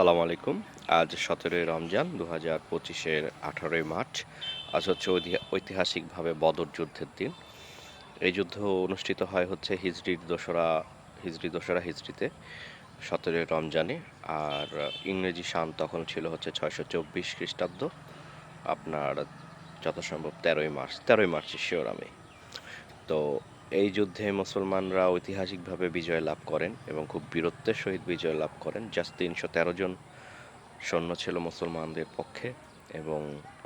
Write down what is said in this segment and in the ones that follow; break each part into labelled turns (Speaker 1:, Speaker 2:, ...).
Speaker 1: আসসালামু আলাইকুম। আজ ১৭ই রমজান ২০২৫-এর ১৮ই মার্চ। আজ হচ্ছে ঐতিহাসিকভাবে বদর যুদ্ধের দিন। এই যুদ্ধ অনুষ্ঠিত হয় হচ্ছে হিজরি দোসরা হিজরিতে ১৭ই রমজানে। আর ইংরেজি সাল তখন ছিল হচ্ছে ৬২৪ খ্রিস্টাব্দ। আপনার যথাসম্ভব ১৩ই মার্চই শিওর আমি। তো এই যুদ্ধে মুসলমানরা ঐতিহাসিকভাবে বিজয় লাভ করেন এবং খুব বীরত্বের সহিত বিজয় লাভ করেন। জাস্ট ৩১৩ জন সৈন্য ছিল মুসলমানদের পক্ষে এবং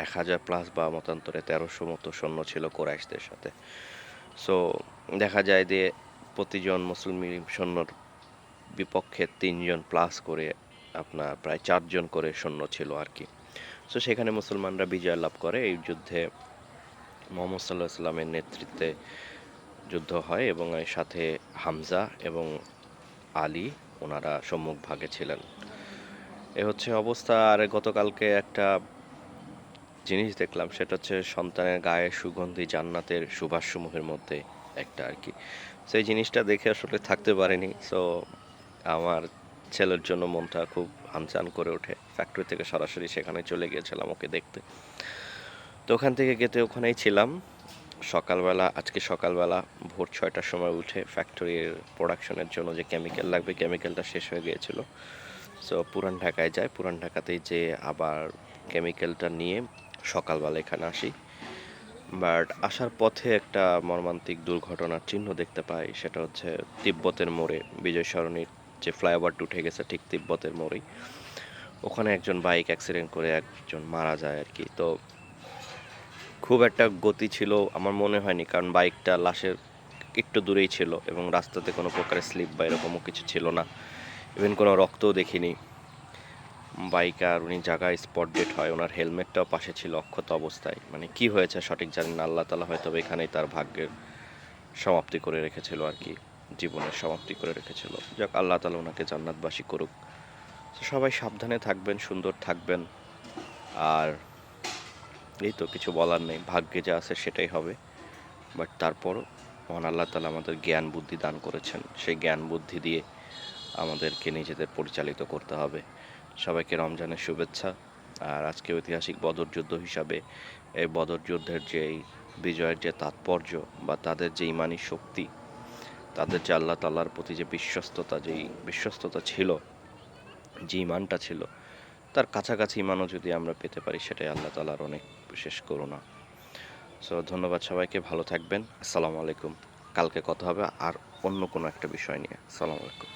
Speaker 1: ১,০০০ প্লাস বা মতান্তরে ১৩০০ মতো সৈন্য ছিল কোরাইশদের সাথে। সো দেখা যায় যে প্রতিজন মুসলিম সৈন্যর বিপক্ষে ৩ জন প্লাস করে আপনার প্রায় ৪ জন করে সৈন্য ছিল আর কি। সো সেখানে মুসলমানরা বিজয় লাভ করে। এই যুদ্ধে মুহাম্মদ সাল্লাল্লাহু আলাইহি ওয়াসাল্লামের নেতৃত্বে যুদ্ধ হয় এবং এর সাথে হামজা এবং আলী ওনারা সম্মুখভাগে ছিলেন। এ হচ্ছে অবস্থা। আর গতকালকে একটা জিনিস দেখলাম, সেটা হচ্ছে সন্তানের গায়ে সুগন্ধি জান্নাতের সুবাসসমূহের মধ্যে একটা আর কি। সো এই জিনিসটা দেখে আসলে থাকতে পারিনি। সো আমার ছেলের জন্য মনটা খুব আনচান করে ওঠে। ফ্যাক্টরি থেকে সরাসরি সেখানে চলে গিয়েছিলাম ওকে দেখতে। তো ওখান থেকে গেতে ওখানেই ছিলাম আজকে সকালবেলা ভোর ৬টার সময় উঠে ফ্যাক্টরির প্রোডাকশনের জন্য যে কেমিক্যাল লাগবে, কেমিক্যালটা শেষ হয়ে গিয়েছিল। সো পুরান ঢাকায় যাই, পুরান ঢাকাতেই যে আবার কেমিক্যালটা নিয়ে সকালবেলা এখানে আসি। বাট আসার পথে একটা মর্মান্তিক দুর্ঘটনার চিহ্ন দেখতে পাই। সেটা হচ্ছে তিব্বতের মোড়ে, বিজয় সরণির যে ফ্লাইওভারটা উঠে গেছে ঠিক তিব্বতের মোড়েই, ওখানে একজন বাইক অ্যাক্সিডেন্ট করে একজন মারা যায় আর কি। তো খুব একটা গতি ছিল আমার মনে হয়নি, কারণ বাইকটা লাশের একটু দূরেই ছিল এবং রাস্তাতে কোনো প্রকারের স্লিপ বা এরকমও কিছু ছিল না। ইভেন কোনো রক্তও দেখিনি। বাইকার উনি জায়গায় স্পট ডেড হয়। ওনার হেলমেটটাও পাশে ছিল অক্ষত অবস্থায়। মানে কি হয়েছে সঠিক জানেন না, আল্লাহ তাআলা হয়তো এখানেই তার ভাগ্যের সমাপ্তি করে রেখেছিল আর কি, জীবনের সমাপ্তি করে রেখেছিল। যাক, আল্লাহ তাআলা ওনাকে জান্নাতবাসী করুক। তো সবাই সাবধানে থাকবেন, সুন্দর থাকবেন। আর এই তো, কিছু বলার নেই, ভাগ্যে যা আছে সেটাই হবে। বাট তারপরও মহান আল্লাহ তাআলা আমাদের জ্ঞান বুদ্ধি দান করেছেন, সেই জ্ঞান বুদ্ধি দিয়ে আমাদেরকে নিজেদের পরিচালিত করতে হবে। সবাইকে রমজানের শুভেচ্ছা। আর আজকে ঐতিহাসিক বদর যুদ্ধ হিসাবে এই বদর যুদ্ধের যেই বিজয়ের যে তাৎপর্য বা তাদের যে ইমানি শক্তি, তাদের যে আল্লাহ তাআলার প্রতি যে বিশ্বস্ততা ছিল, যে ইমানটা ছিল, তার কাছাকাছি ইমানও যদি আমরা পেতে পারি, সেটাই আল্লাহ তাআলার অনেক বিশেষ করুণা। সো ধন্যবাদ সবাইকে, ভালো থাকবেন। আসসালামু আলাইকুম। কালকে কথা হবে আর অন্য কোনো একটা বিষয় নিয়ে। আসসালামু আলাইকুম।